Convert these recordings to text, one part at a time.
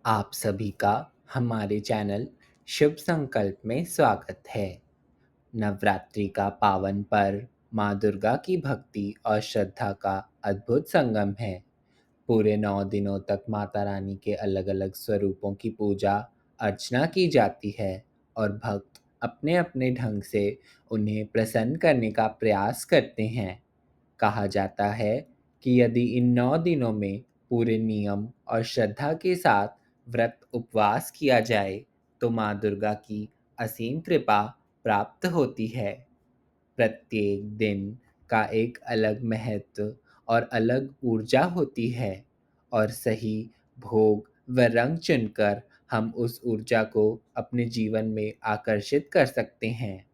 आप सभी का हमारे चैनल शुभ संकल्प में स्वागत है। नवरात्रि का पावन पर्व माँ दुर्गा की भक्ति और श्रद्धा का अद्भुत संगम है। पूरे 9 दिनों तक माता रानी के अलग-अलग स्वरूपों की पूजा अर्चना की जाती है और भक्त अपने-अपने ढंग से उन्हें प्रसन्न करने का प्रयास करते हैं। कहा जाता है कि यदि इन 9 दिनों में पूरे नियम और श्रद्धा के साथ व्रत उपवास किया जाए तो माँ दुर्गा की असीम कृपा प्राप्त होती है। प्रत्येक दिन का एक अलग महत्व और अलग ऊर्जा होती है और सही भोग व रंग चुनकर हम उस ऊर्जा को अपने जीवन में आकर्षित कर सकते हैं।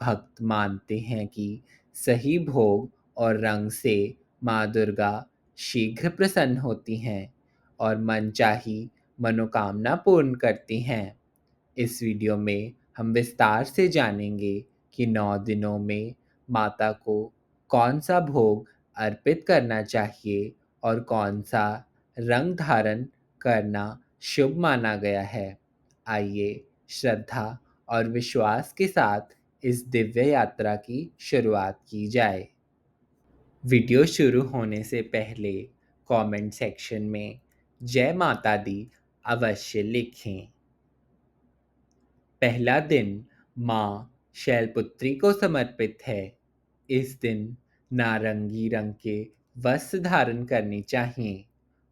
भक्त मानते हैं कि सही भोग और रंग से माँ दुर्गा शीघ्र प्रसन्न होती हैं और मनचाही मनोकामना पूर्ण करती हैं। इस वीडियो में हम विस्तार से जानेंगे कि 9 दिनों में माता को कौन सा भोग अर्पित करना चाहिए और कौन सा रंग धारण करना शुभ माना गया है। आइए श्रद्धा और विश्वास के साथ इस दिव्य यात्रा की शुरुआत की जाए। वीडियो शुरू होने से पहले कमेंट सेक्शन में जय माता दी अवश्य लिखें। पहला दिन माँ शैलपुत्री को समर्पित है। इस दिन नारंगी रंग के वस्त्र धारण करने चाहिए।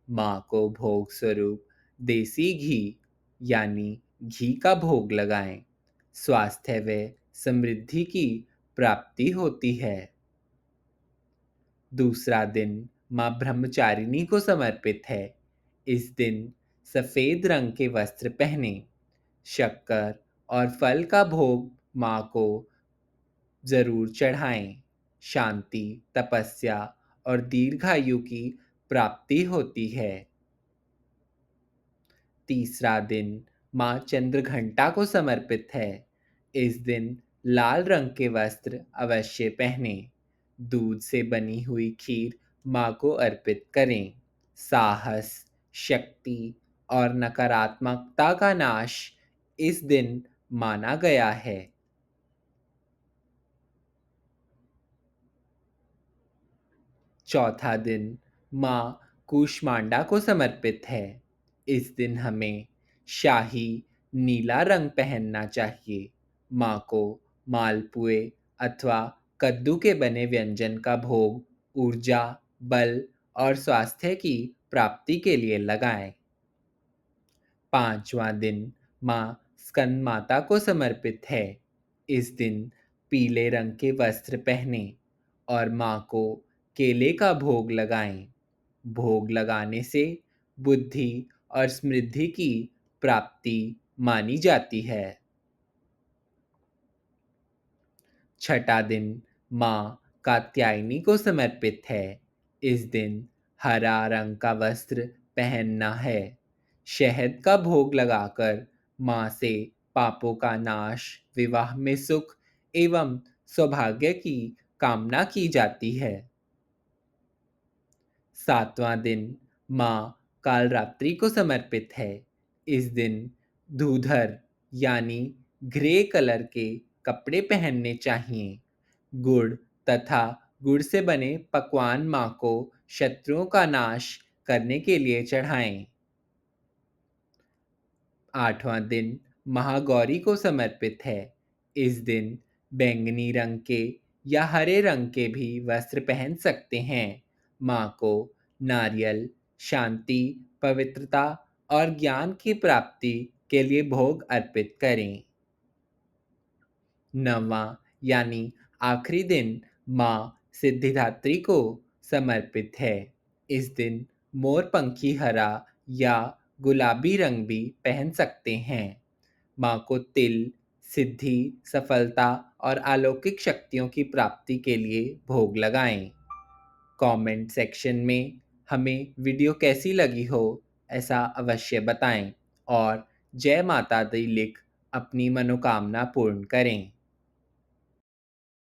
माँ को भोग स्वरूप देसी घी यानी घी का भोग लगाएं। स्वास्थ्य व समृद्धि की प्राप्ति होती है। दूसरा दिन माँ ब्रह्मचारिणी को समर्पित है। इस दिन सफ़ेद रंग के वस्त्र पहने। शक्कर और फल का भोग माँ को जरूर चढ़ाएं। शांति, तपस्या और दीर्घायु की प्राप्ति होती है। तीसरा दिन माँ चंद्रघंटा को समर्पित है। इस दिन लाल रंग के वस्त्र अवश्य पहने। दूध से बनी हुई खीर माँ को अर्पित करें। साहस, शक्ति और नकारात्मकता का नाश इस दिन माना गया है। चौथा दिन माँ कूष्मांडा को समर्पित है। इस दिन हमें शाही नीला रंग पहनना चाहिए। माँ को मालपुए अथवा कद्दू के बने व्यंजन का भोग ऊर्जा, बल और स्वास्थ्य की प्राप्ति के लिए लगाएं। पांचवा दिन माँ स्कंद माता को समर्पित है। इस दिन पीले रंग के वस्त्र पहने और माँ को केले का भोग लगाएं। भोग लगाने से बुद्धि और समृद्धि की प्राप्ति मानी जाती है। छठा दिन माँ कात्यायनी को समर्पित है। इस दिन हरा रंग का वस्त्र पहनना है। शहद का भोग लगाकर माँ से पापों का नाश, विवाह में सुख एवं सौभाग्य की कामना की जाती है। सातवां दिन माँ कालरात्रि को समर्पित है। इस दिन धूधर यानी ग्रे कलर के कपड़े पहनने चाहिए। गुड़ तथा गुड़ से बने पकवान माँ को शत्रुओं का नाश करने के लिए चढ़ाएं। आठवां दिन महागौरी को समर्पित है। इस दिन बैंगनी रंग के या हरे रंग के भी वस्त्र पहन सकते हैं। माँ को नारियल, शांति, पवित्रता और ज्ञान की प्राप्ति के लिए भोग अर्पित करें। नौवां यानी आखिरी दिन माँ सिद्धिदात्री को समर्पित है। इस दिन मोरपंखी हरा या गुलाबी रंग भी पहन सकते हैं। माँ को तिल, सिद्धि, सफलता और अलौकिक शक्तियों की प्राप्ति के लिए भोग लगाएं। कमेंट सेक्शन में हमें वीडियो कैसी लगी हो ऐसा अवश्य बताएं और जय माता दी लिख अपनी मनोकामना पूर्ण करें।